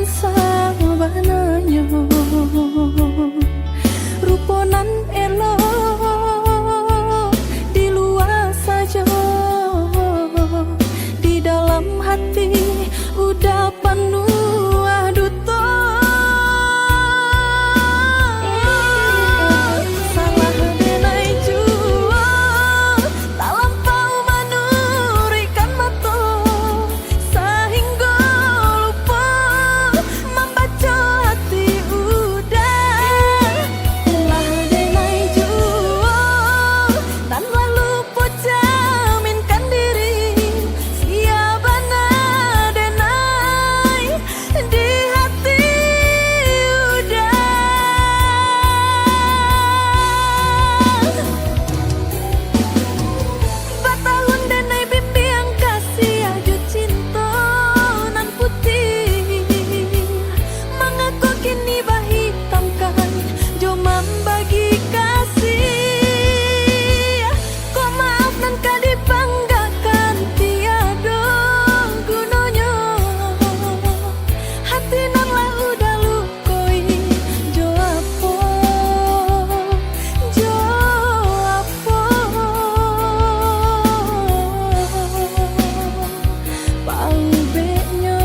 nan sabananya ruponan elo di luar saja, di dalam hati udah penuh duto. Salah denai jua tak lampau manurikan mato, sehingga lupa membaca hati udah. Lah denai jua dan lalu jaminkan diri siapa denai di hati udah. Batahun denai bibi yang kasih aju cinta nan putih, mengaku kini bah hitamkan jomam bagi kasih. Kau maaf nan kadi banggakan tiada gunanya, hati nan lah udah lukoi. Jo apa pau beknya.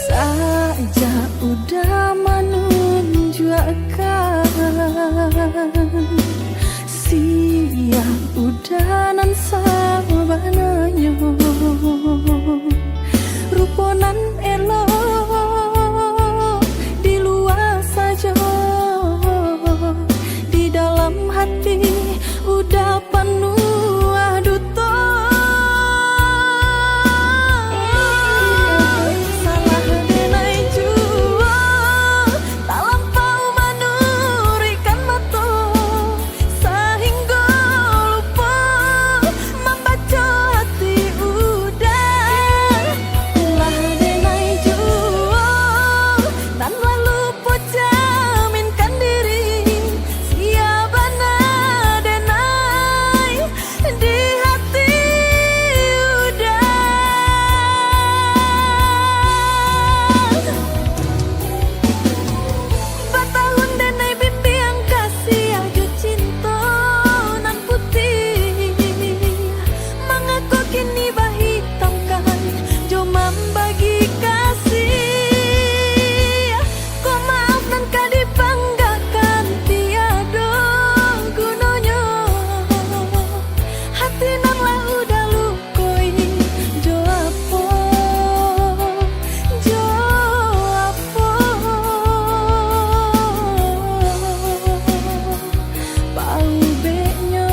Saja udah menunjukkan siang udah nan sabananya ruponan elo di luar saja, di dalam hati udah penuh duto. Salah denai jua tak lampau manurikan mato, sehingga lupa membaca hati udah. Lah denai jua dan lalu jaminkan diri siapa denai di hati udah. Batahun denai bibi yang kasih aju cinta nan putih, mengaku kini bah hitamkan jomam bagi kasih. Kau maaf nan kadi banggakan tiada gunanya, hati nan lah udah lukoi. Jo apa pau beknya.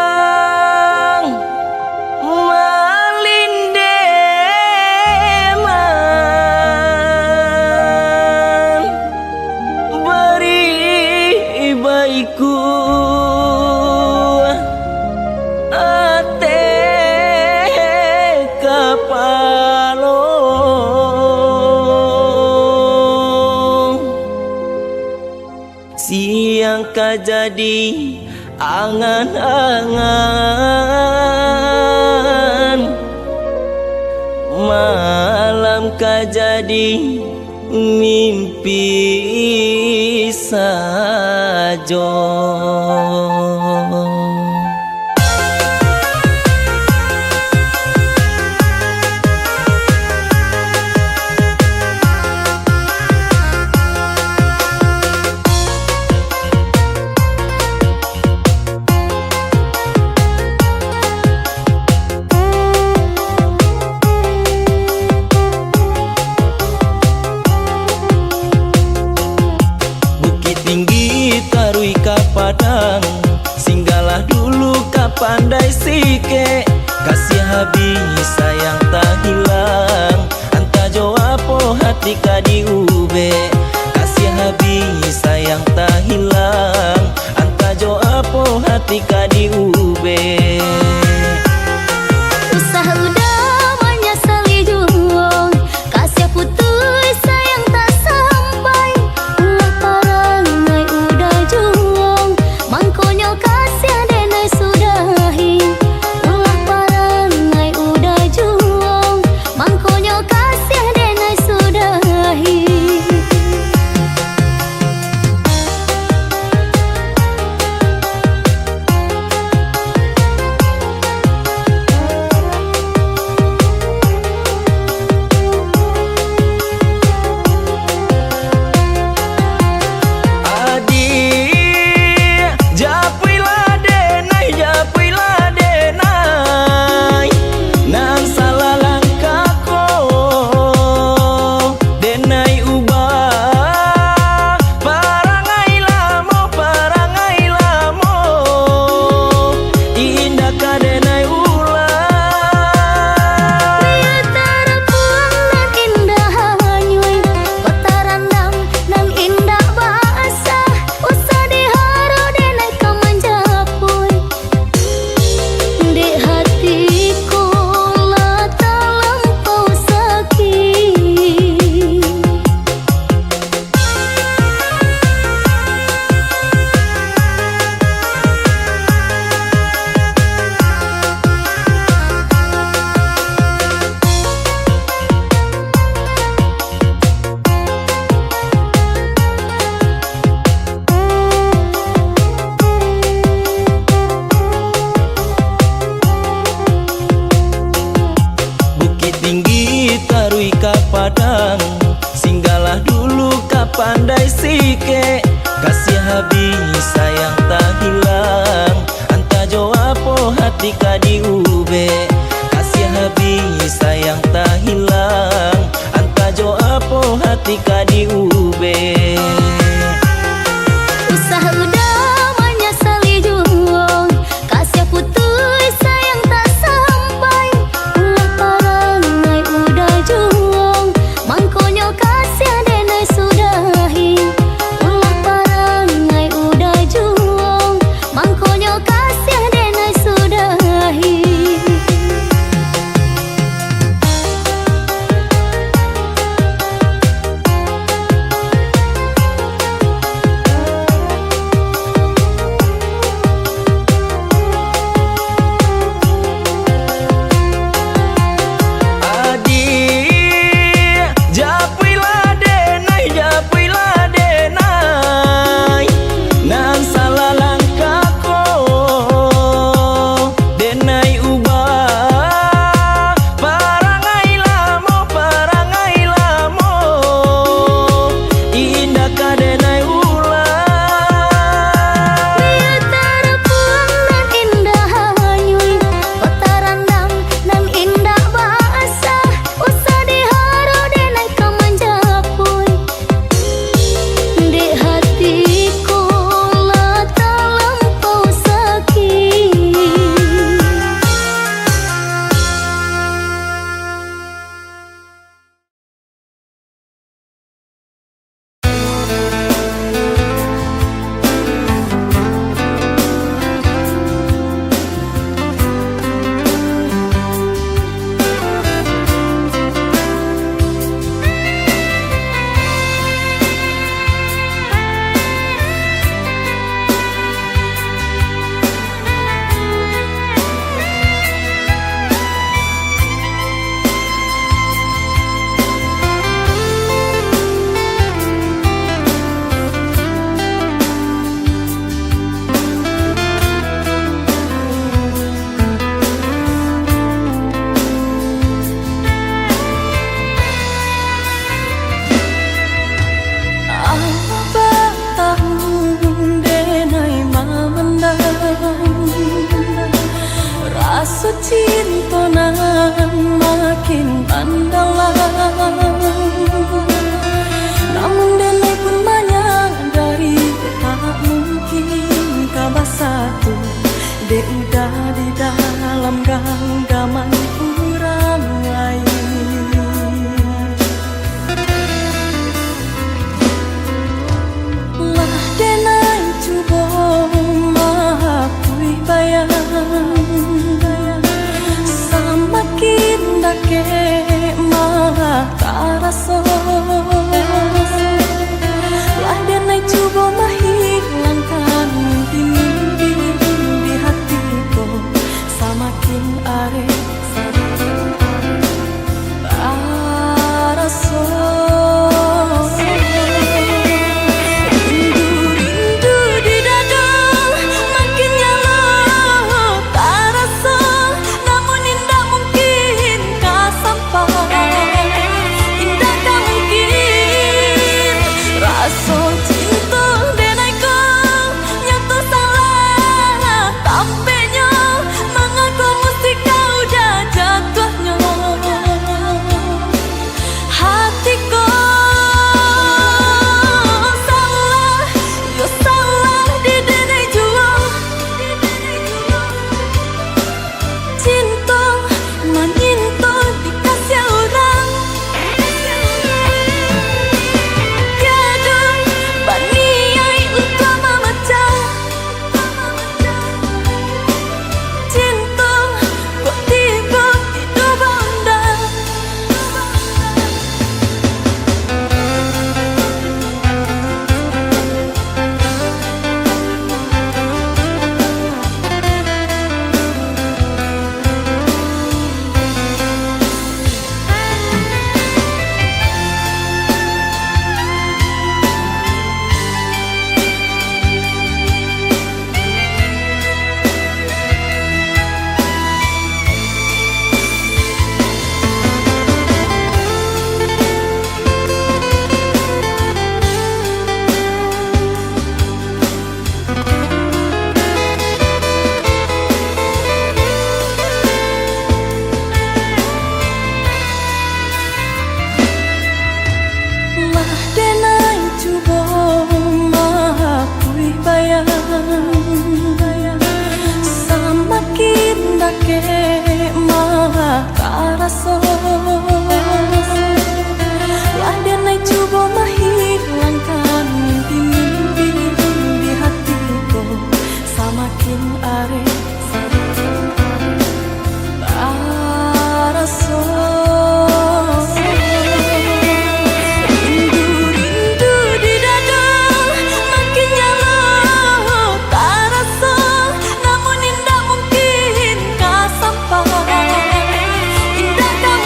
Alang-alang malindeman beri baikku ate kapalo. Siang ka jadi angan-angan, malam ka jadi mimpi saja. pandai sike, kasih habis sayang tak hilang. Anta jo apo hati ka diube, kasih habis sayang tak hilang. Anta jo apo hati ka diube. Usaha udah menyesali juang, kasih putus sayang tak sampai. Ulah parangai udah juang, mangkonyo kasih denai sudahi. Ulah parangai udah juang, mangkonyo kasih denai sudahi. Padang, singgahlah dulu ka pandai sike, kasih habis sayang tak hilang. Anta jo apo hati ka diube, kasih habis sayang tak hilang. Anta jo apo hati ka diube. Usaha udah menyesali juang, kasih putus sayang tak sampai. Ulah parangai udah juang, mangkonyo kasih denai sudahi. Ulah parangai udah juang, mangkonyo kasih denai sudahi. udah di dalam genggaman orang lain. Lah denai cuba mapui bayang, samakin dake mah tarasa. Lah denai cuba menghilangkan mimpi di hatiku, samakin are tarasa. Rindu di dada makin nyala tarasa, namun indah mungkin kah sampai, indah kah mungkin rasa cinta denai kau nyata salah tampaknya, mengaku mesti kau dah jatuhnya hatiku. Salah, yo salah di denai jua, cinta menyinta dikasih orang, tiada baniai untuk memecah cinta, kok tiba tidak bandang. Lah denai cuba mapui bayang, samakin dake mah karasa. Lah denai cuba menghilangkan mimpi di hatiku, samakin are tarasa. Rindu di dada makin nyala tarasa, namun indah mungkin kah sampai, indah kah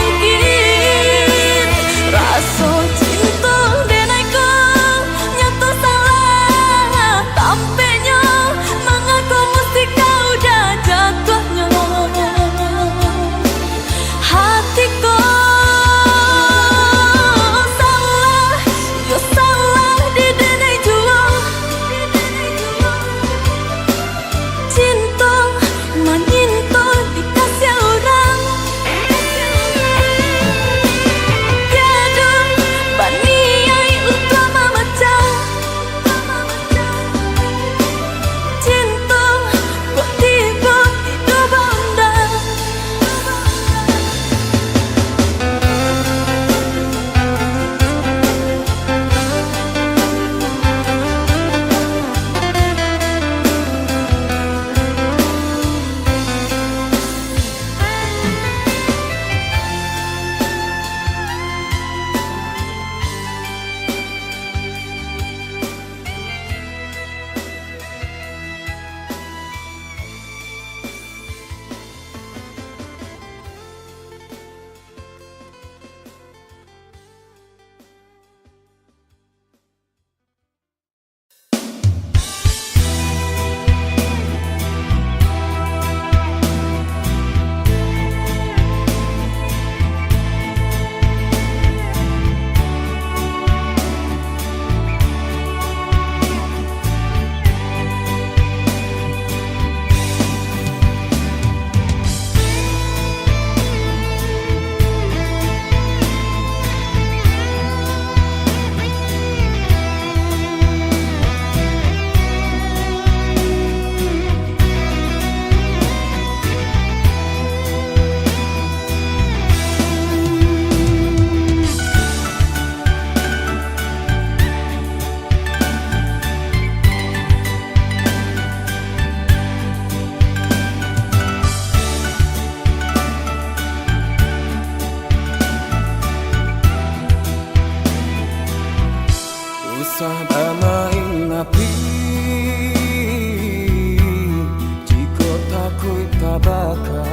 bakal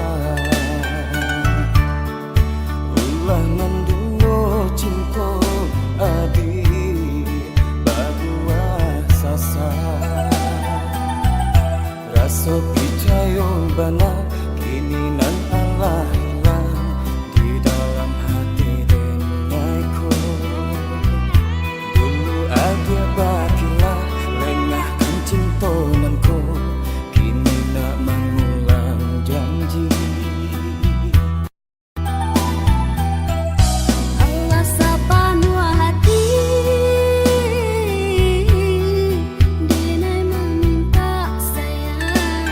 ulah mendungo cinta adi bagua sasa rasa percaya bana kini nan Allah hilang di dalam hati denaiku dulu ada bakilah lengahkan cinta nanku kini nak mengulang janji Allah sepenuh hati Dinai meminta sayang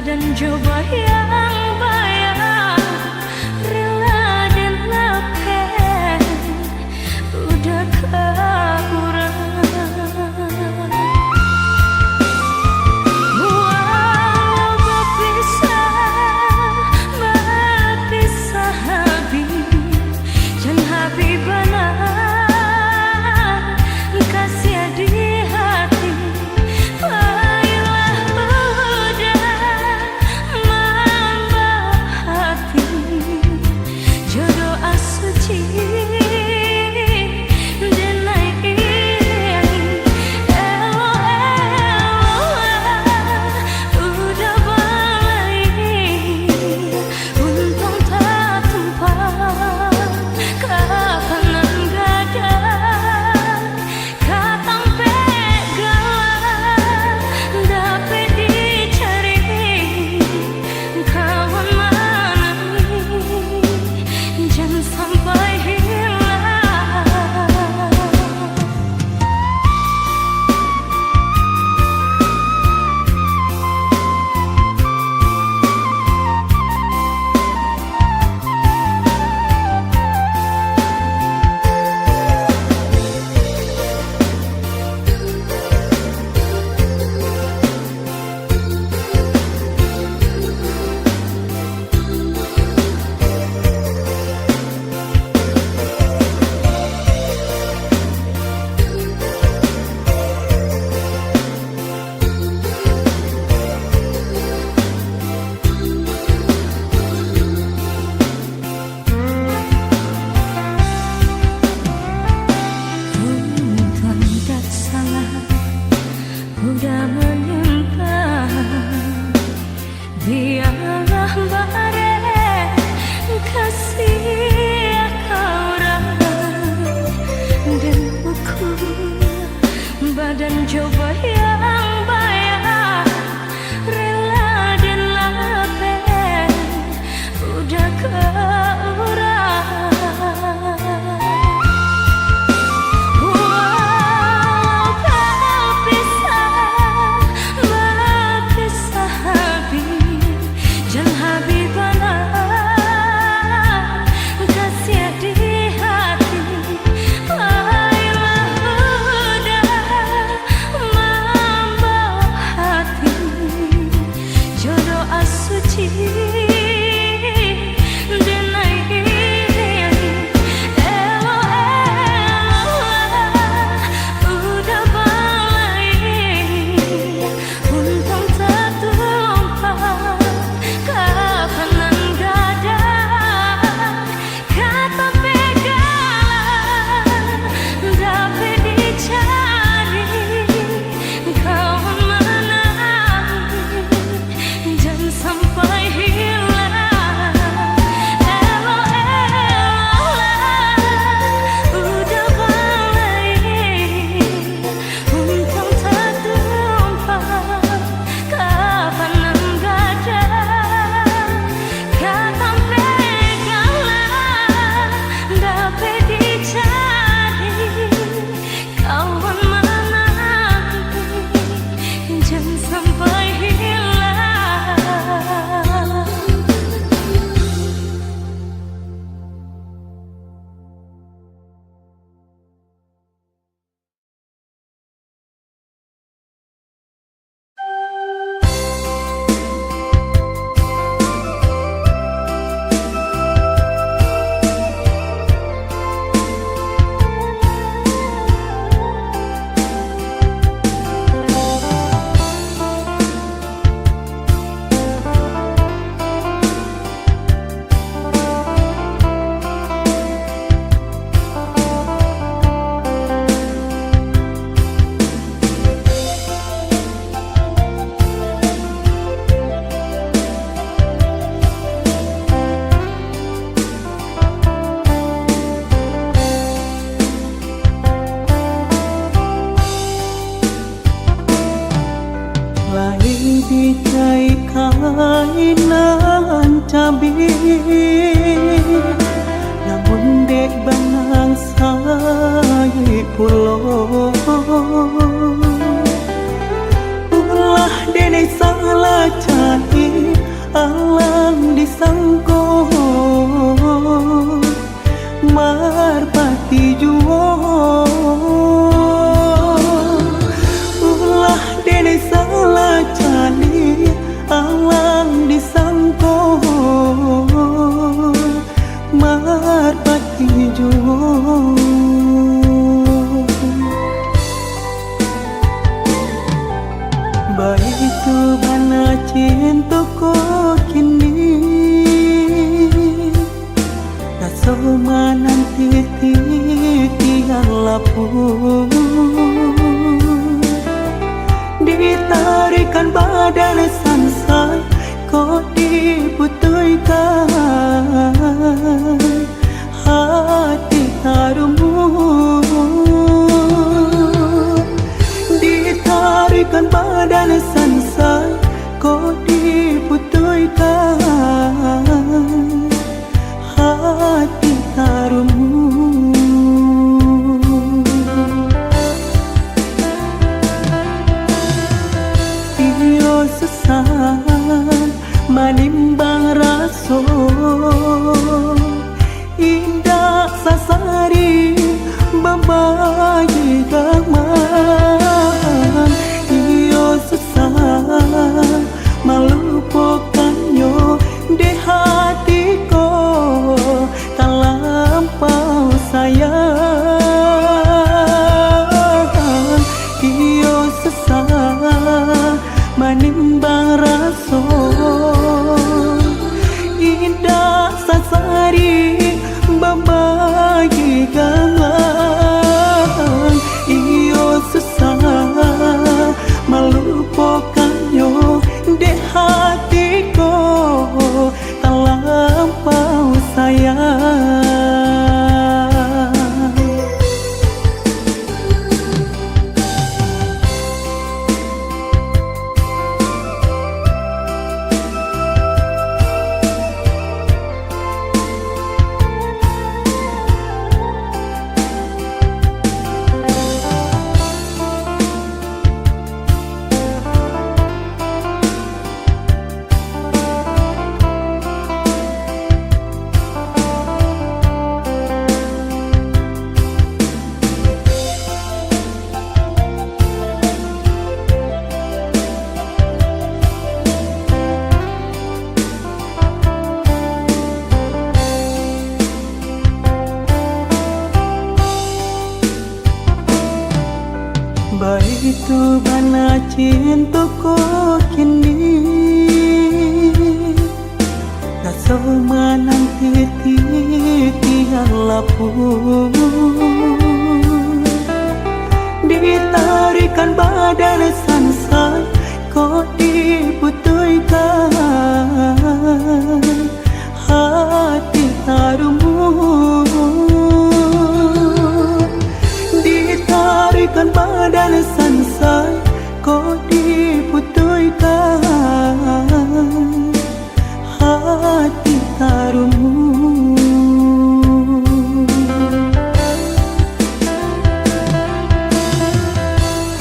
dan coba yang bayar rela dan lapeh udah kurang. Walau berpisah habib dan habibana kasih di hati. Udah menimpa, biarlah bare kasih orang dan ukur badan coba yang bayar rela dan lapeh udah kurang. namun dek banang sai pulo ulah dene salah cari alang disangko marpati juo ulah dene salah cari alang disangko marpati juo baik itu bana cintaku kini nasoma nanti tiang lapu ditarikan badan sansai kau diputuykan hati harumu ditarikan badan sansai kau diputuykan hati harumu iyo sesat manimbang raso indah sasari bebayi gaman iyo sesat melupakannya di hatiku tak lampau sayang iyo sesat manimbang raso indah sasari bebayi gaman iyo susah melupakannya di hatiku tak lampau sayang baik itu bana cintaku kini nasoma nanti tiang lapu ditarikan badan sansai kau diputuykan hati harumu ditarikan badan sansai kau diputuykan hati harumu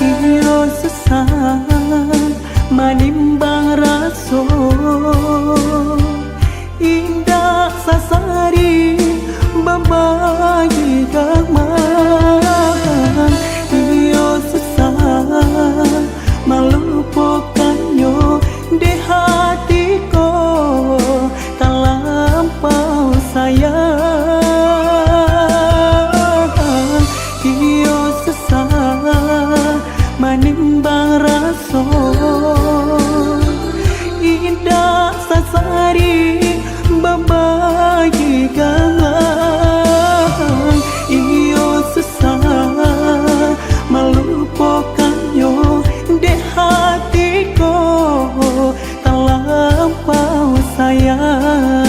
iyo sesat manimbang raso indah sasari bebayi gaman iyo sesat melupakannya di hatiku tak lampau sayang iyo sesat manimbang raso indah sasari bebayi gaman iyo susah melupakannya di hatiku tak lampau sayang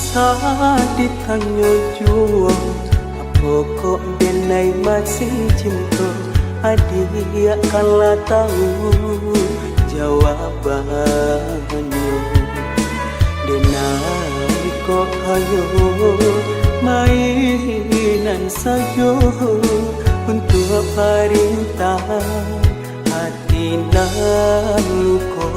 Usah ditanya jua, apa kok denai masih cinta? Adik kanlah tahu jawabannya. Denai kok hayo mainan saja untuk perintah hati nan luka.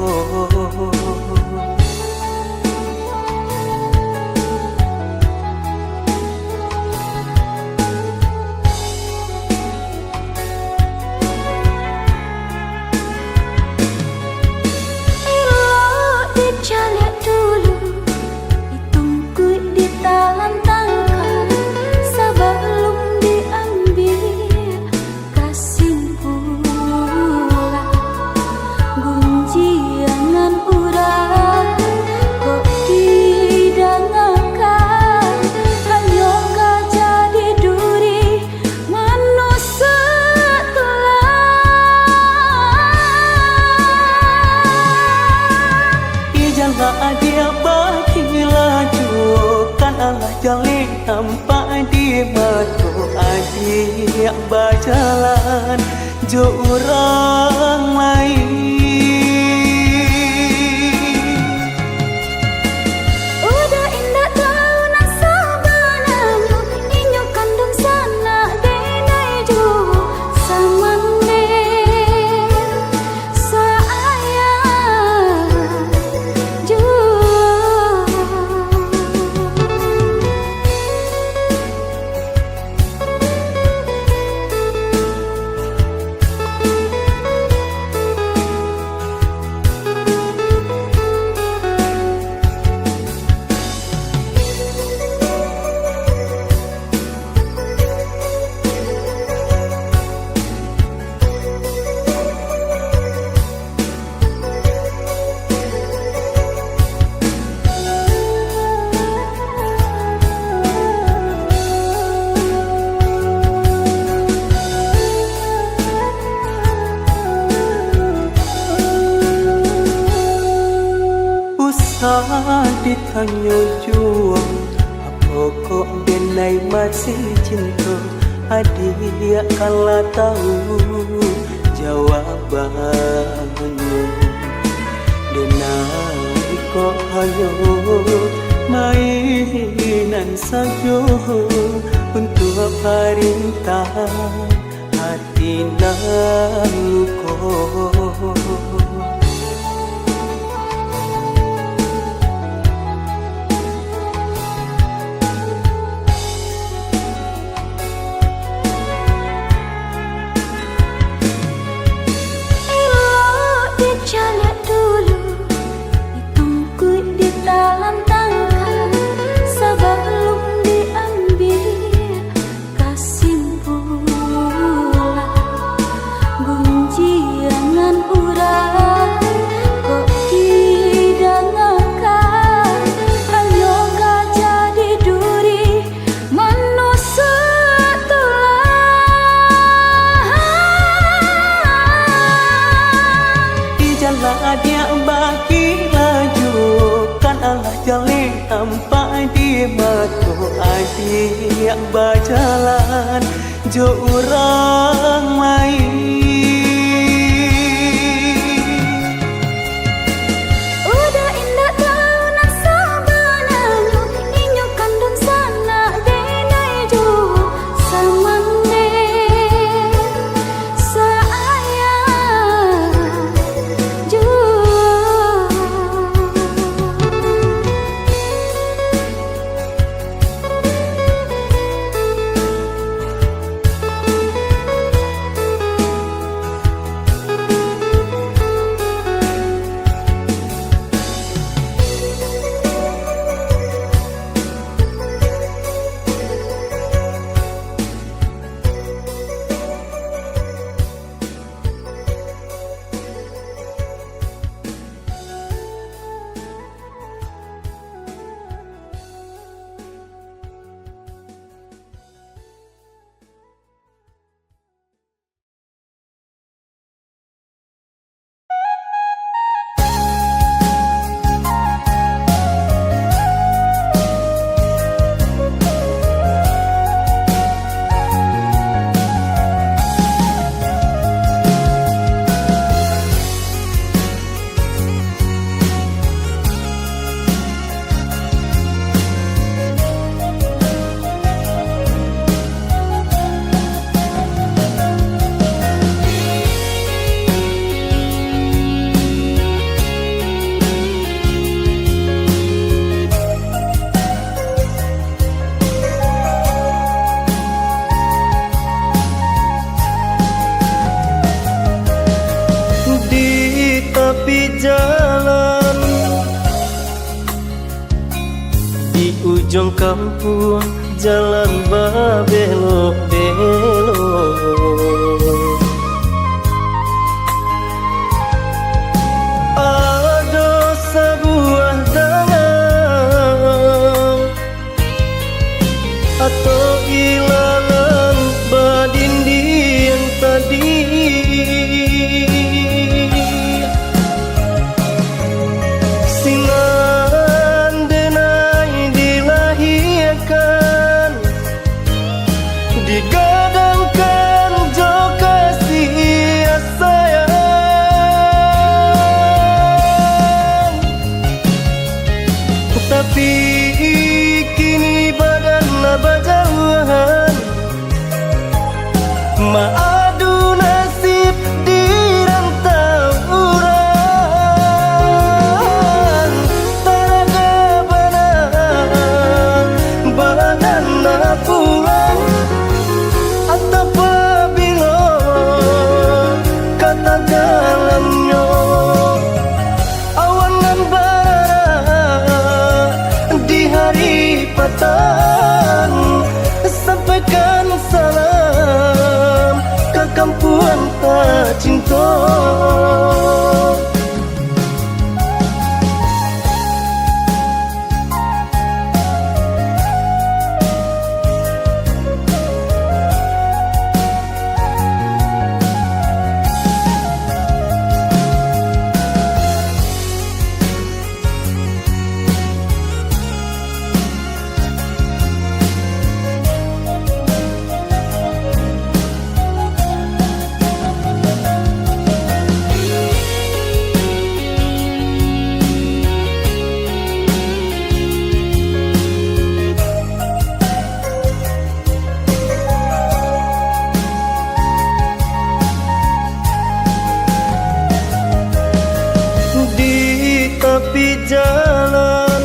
Dia bagi laju kan Allah jalin nampak di mata. Adik berjalan jo orang lain. Udah indah tahu nak sabananu inyo kandung sana denai jo samande sayang jo. Usah ditanya jua, apa kok denai masih cinta? Adik kanlah tahu jawabannya. Denai kok hayo mainan saja untuk perintah hati nan luka. Dia bagi laju kan Allah jalin nampak di mata. Adik berjalan jo orang lain. Udah indah tahu nak sabananu inyo kandung sana denai jo samande sayang jo. ujung kampung jalan babelok-belok. Ada sebuah danau atau ilalang badindi yang tadi sinan denai dilahirkan, digadangkan jo kasih sayang. Tapi kini badan bajauhan, maadu nasib di rantau urang. Taraga badan pulang atau pabilo kata dalamnya awan nan bara di hari petang. Sampaikan salam ke kampungan tak cinta. Tepi jalan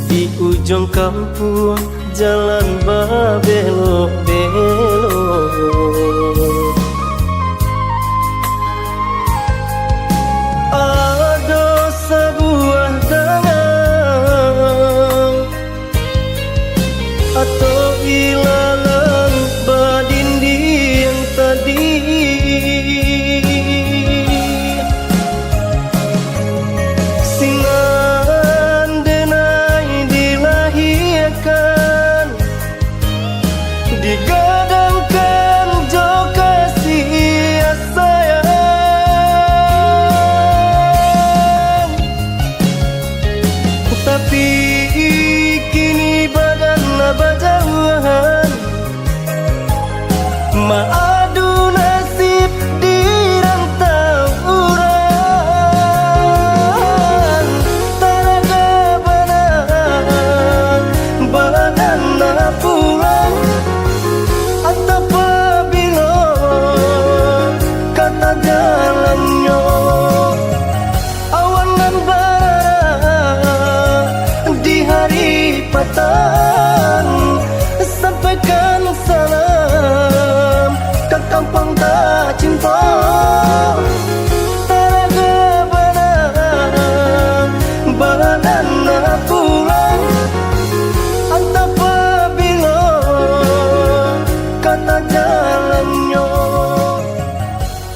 di ujung kampung jalan babelok-belok. Ada sebuah danau atau ilalang badindi yang tadi digadangkan jo kasih sayang. Tapi kini badan bajauhan, maadu nasib di rantau urang. Taraga badan pulang atau pabilo kata dalamnya awan nan bara di hari petang. Sampaikan salam ke kampung tak cinta. Taraga badan pulang atau pabilo kata jalannya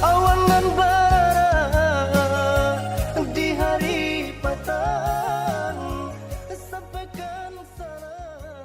awan nan bara di hari petang. Sampaikan salam.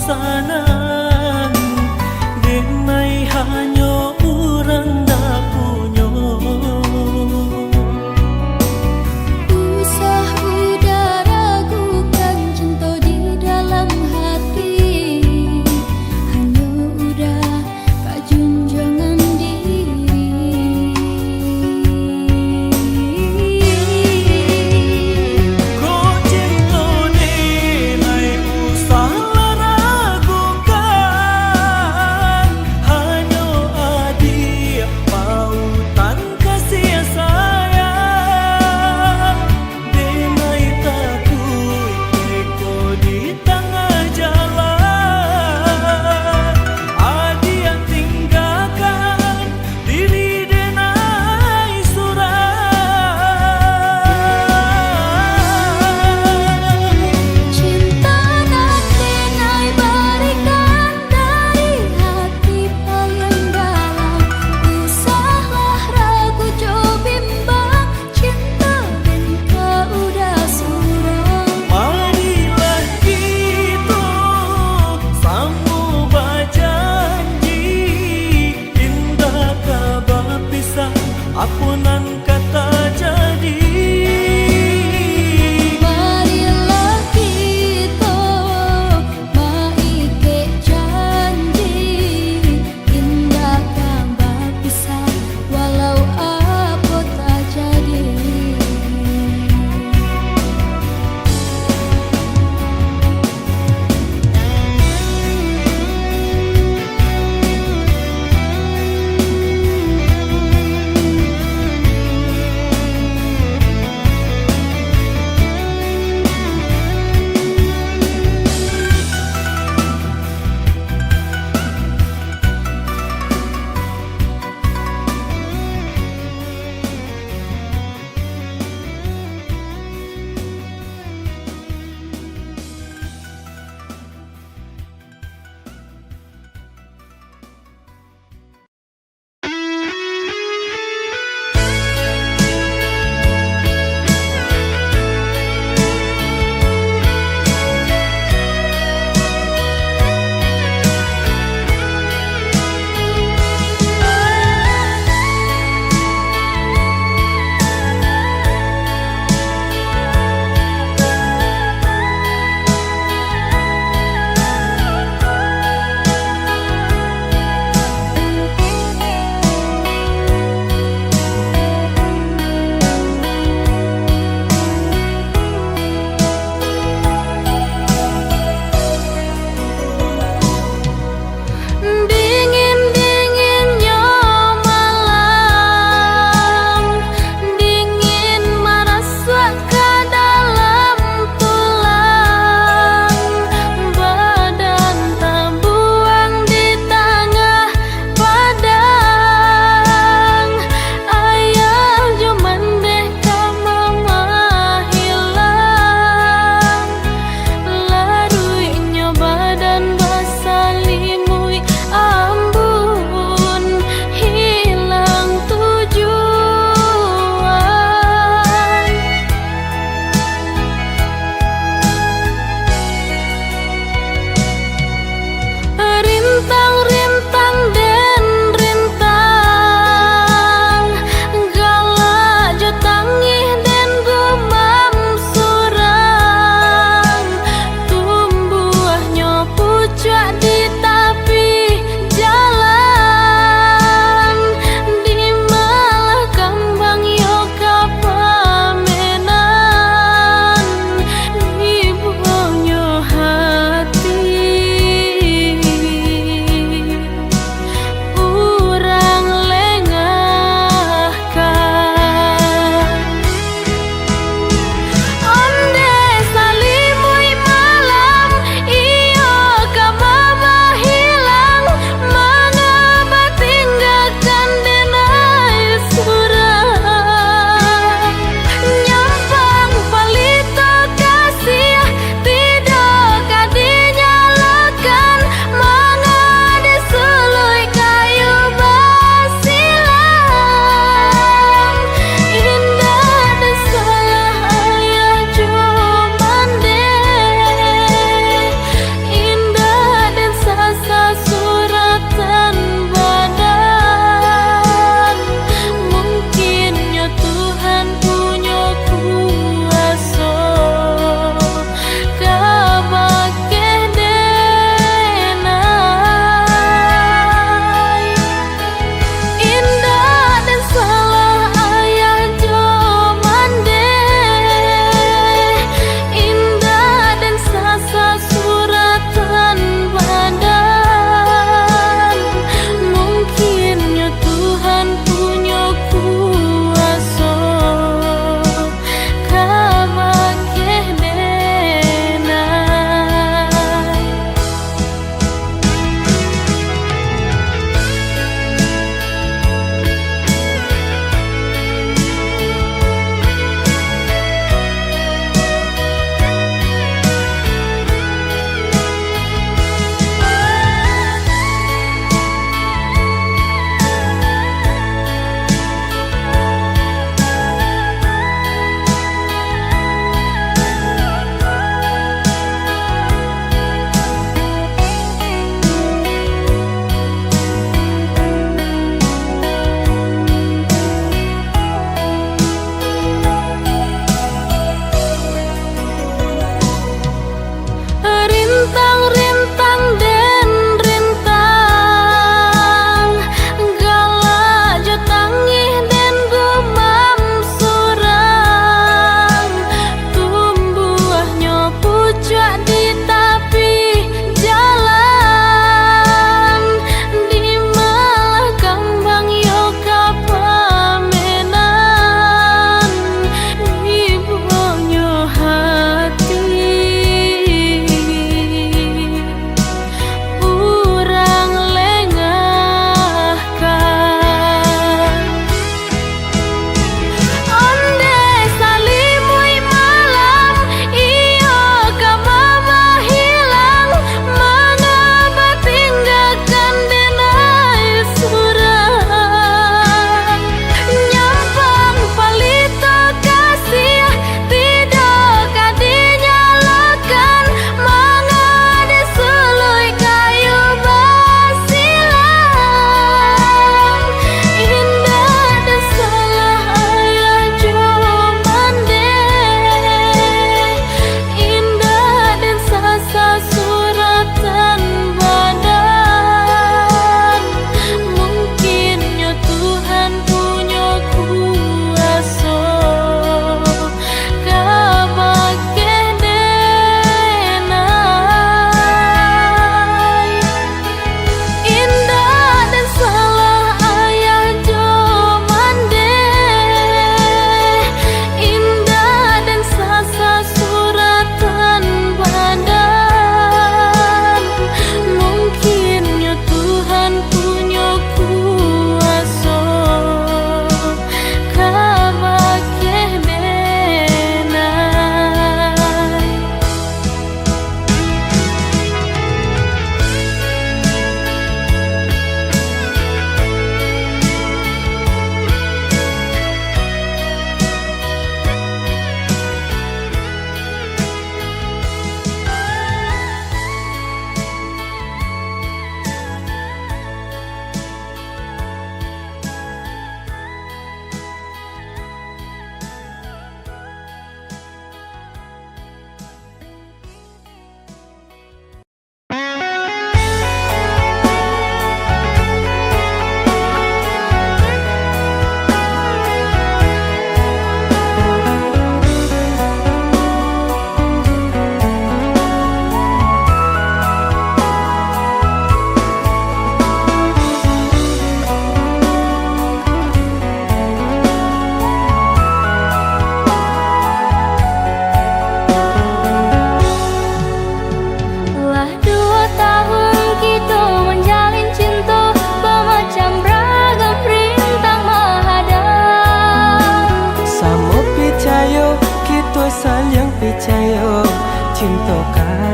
sanang Demai hanya orang dah punya. Usah udah ragukan cinta di dalam hati, hanya udah kak junjungan diri. Kau cinta demai usah ragukan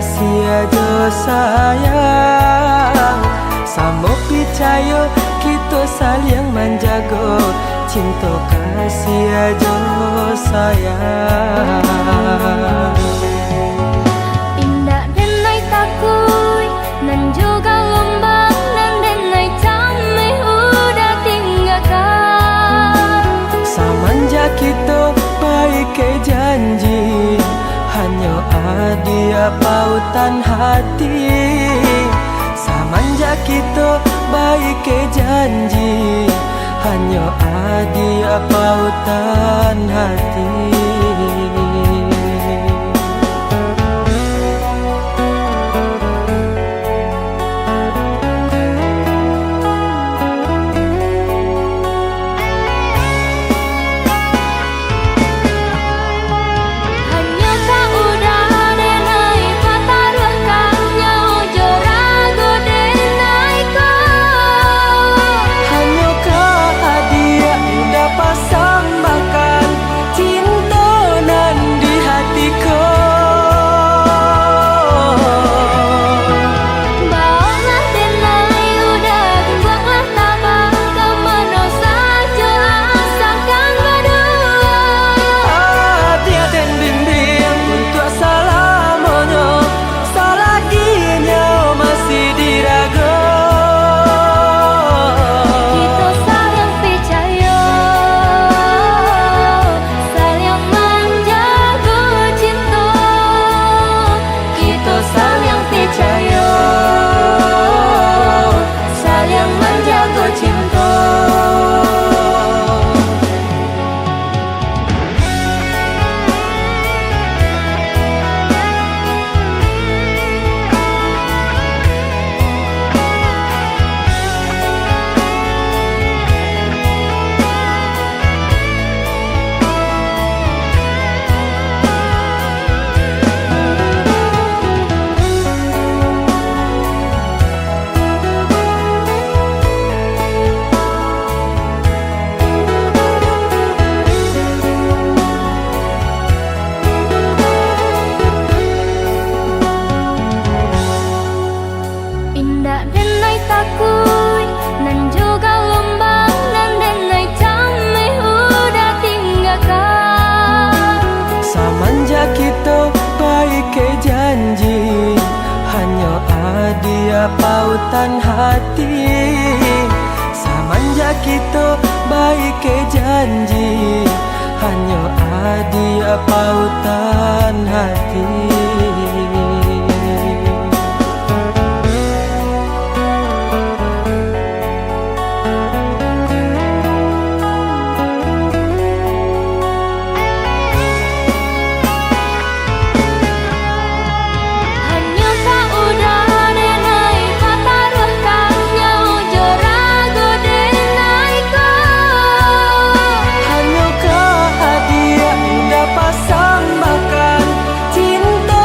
kasih aja sayang, sama percaya kita saling menjaga, cinta kasih aja sayang. Indah denai takui nan juga lembang, dan denai came udah tinggalkan. Semenjak kita baik ke janji, hanya ada pautan hati. Semenjak kita baik ke janji, hanya ada pautan hati. Hanya kau udah denai pataruhkan nyawa jorago denai kau. Hanya kau hadiah udah pasang makan cinta nan di hatiku. Bawalah denai udah buanglah tabang, kemana saja asalkan berdua. Hati dan bimbing untuk selamanya, selaginya masih diraga. Kita saling percaya, saling menjaga cinta. Kita saling percaya, saling menjaga cinta. Indah denai takui nan juga lembang, dan denai came udah tinggalkan. Semenjak kita baik ke janji, hanya ada pautan hati. Semenjak kita baik ke janji, hanya ada pautan hati. Hanya kau udah denai pataruhkan nyawa jorago denai kau. Hanya kau hadiah udah pasang makan cinta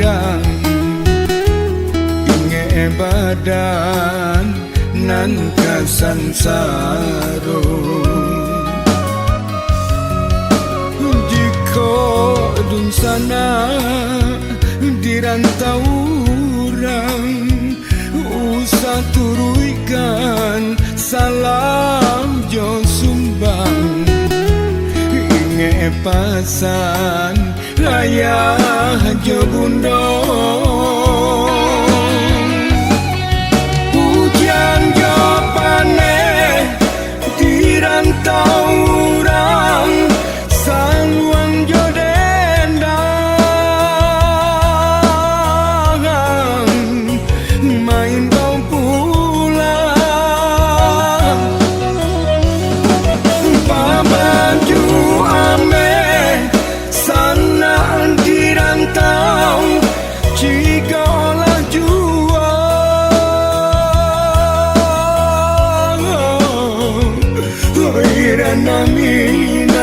udang inge badan nan kasansaro jika dun sana dirantau orang usah turuikan salam jo sumbang inge pasan ayah jo bundo hujan jo paneh dirantau orang saluang jo main kau pulang pabaju ame sana dirantau jika olah jual irana minang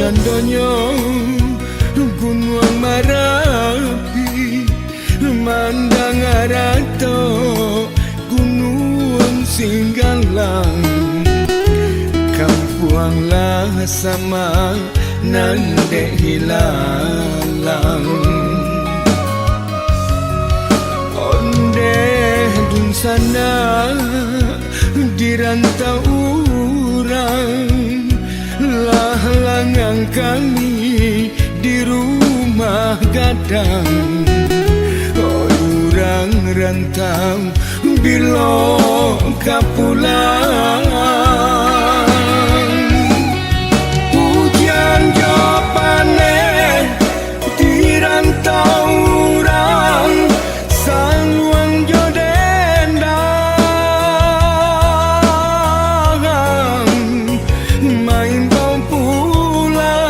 Candonyo gunung Marapi mandang arato gunung Singgalang kampuanglah sama nande hilalang onde dun sana dirantau orang lah langang kami di rumah gadang orang rantau bilo kapulang hujan jo paneh dirantau orang saluang jo main kau pulang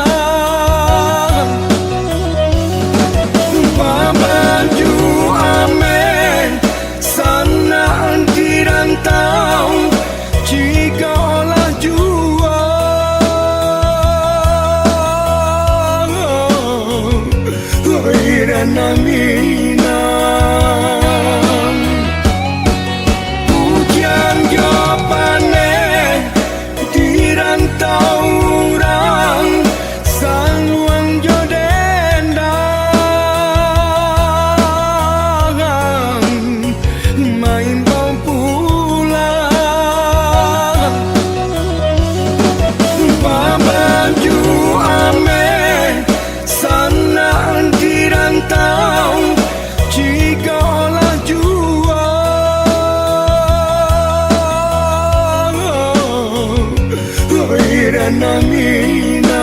pabaju ame sana dirantau jika olah jual irana minang hujan jo paneh dirantau orang saluang jo main kau pulang pabaju ame sana dirantau jika olah jual irana minang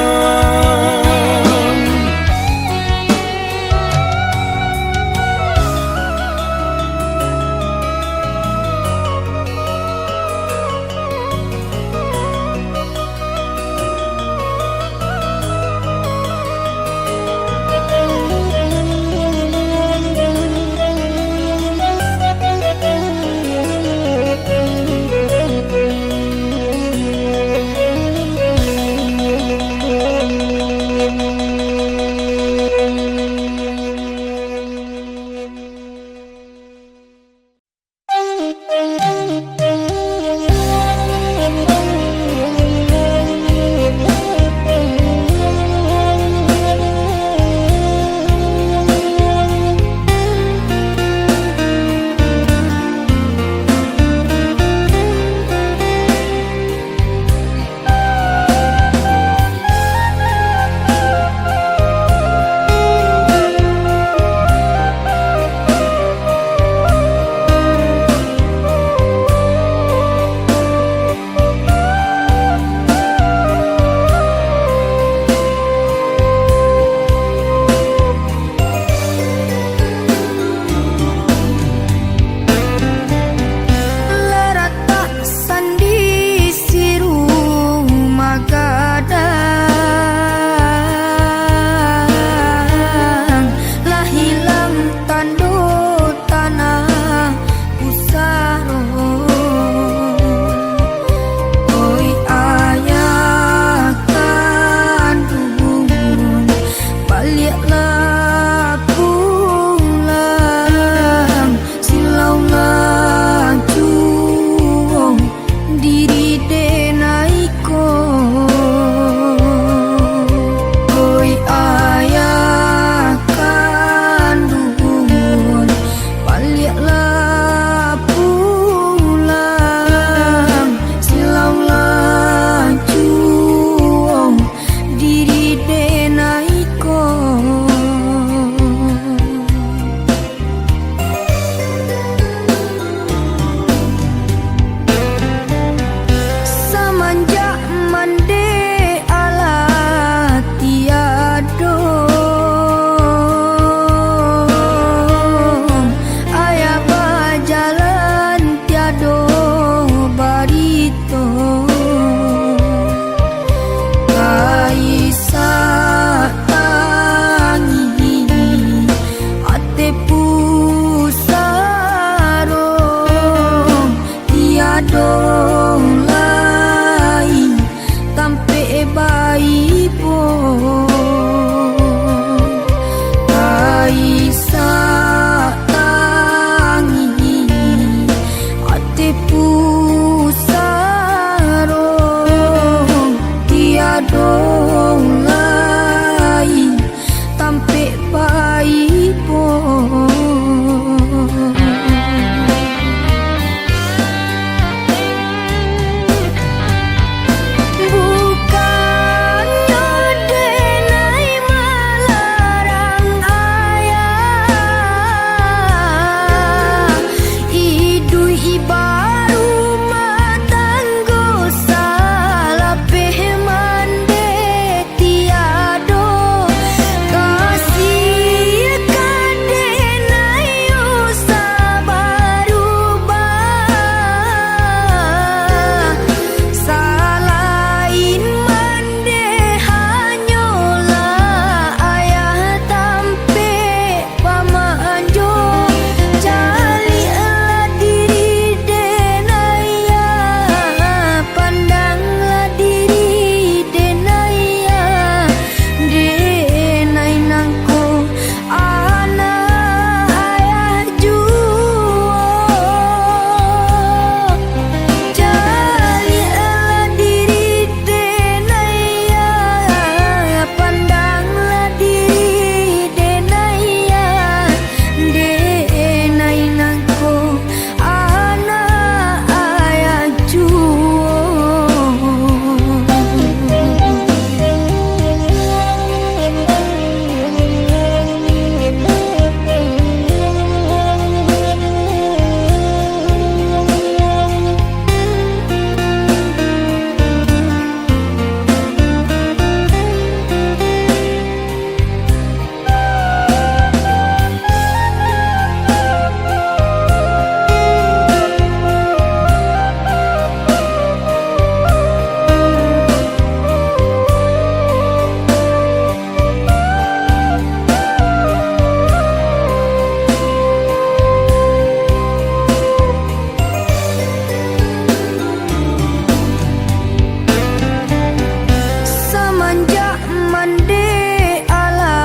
mande ala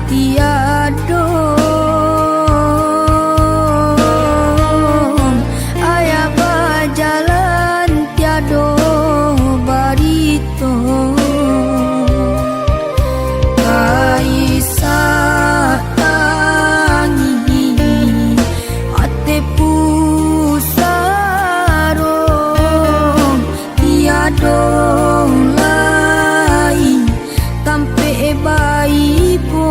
tiado aya bajalan tiado barito kaisa tangi ate pusaro tiado lain tampe baibo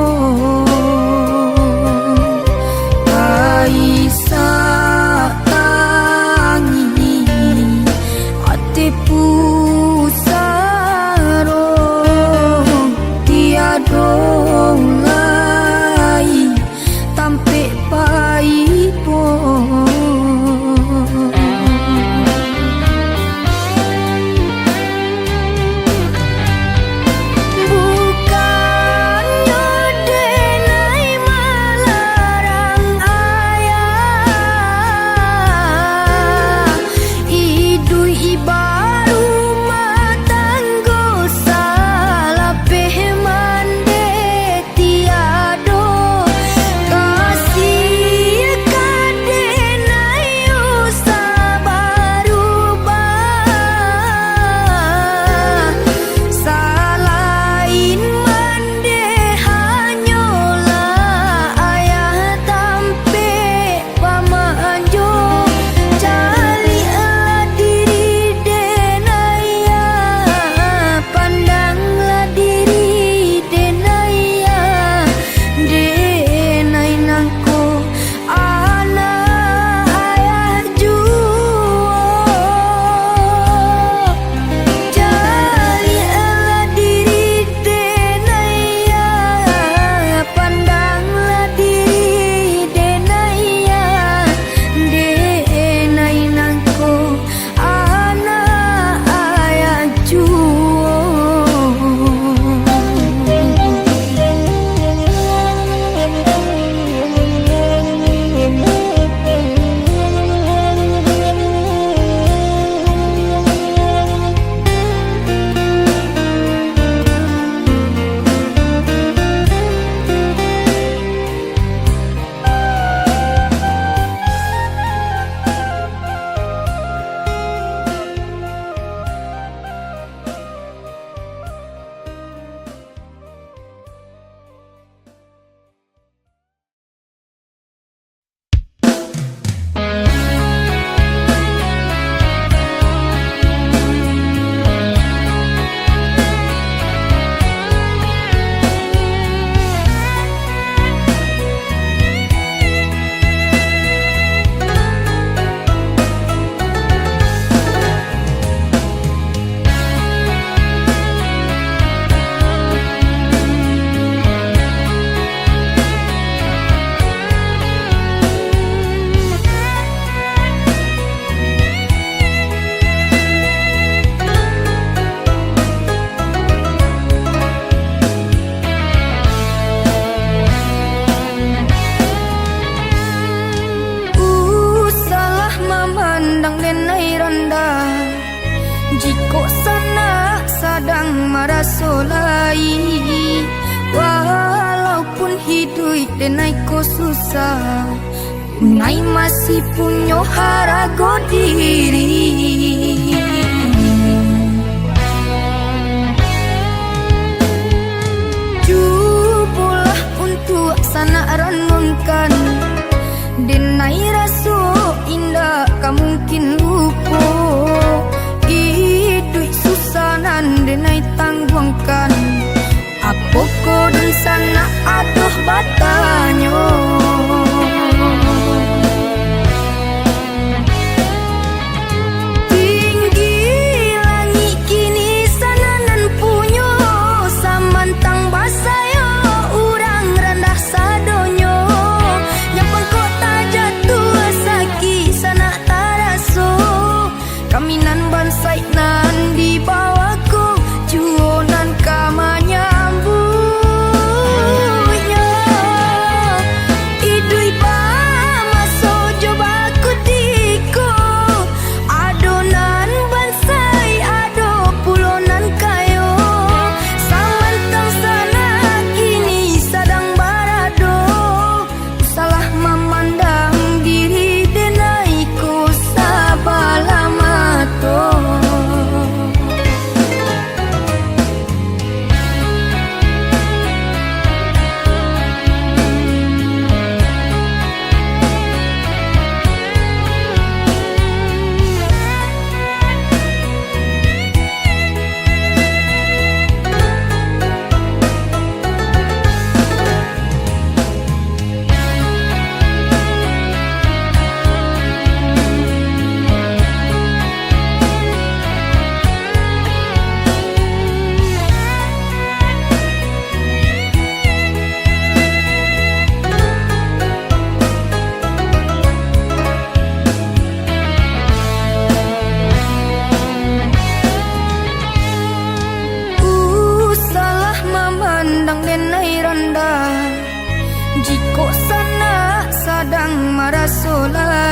kaisa tangi ate pusaro tiado lain tampe baibo bukannya denai melarang ayah idui ibaru matanggo salah mande tiado kasih kadenai usah barubah salain mande hanyolah ayah tampe pamanjo cari diri denaya pandanglah diri denaya denai nangko anak ayah juo carilah diri denaya pandanglah diri denaya denai nangko anak ayah juo salah memandang denai rendah jika sana sedang merasolai walaupun hidup denai ko susah denai masih punya harago diri jubulah untuk sana renungkan denai rasu indah mungkin lupa hidup susanan denai tangguangkan apa kodun sana aduh batanyo tinggi langit kini sananan punyo samantang basayo urang rendah sadonyo nyapang kota jatuh saki sana taraso kaminan bansai nan di bawahku juonan kamanya bunya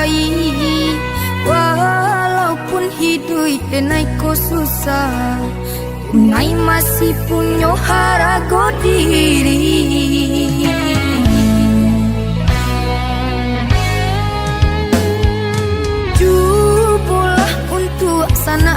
cintai. Walaupun hidup denai ko susah, tunai masih punya harago diri. Jubulah untuk sana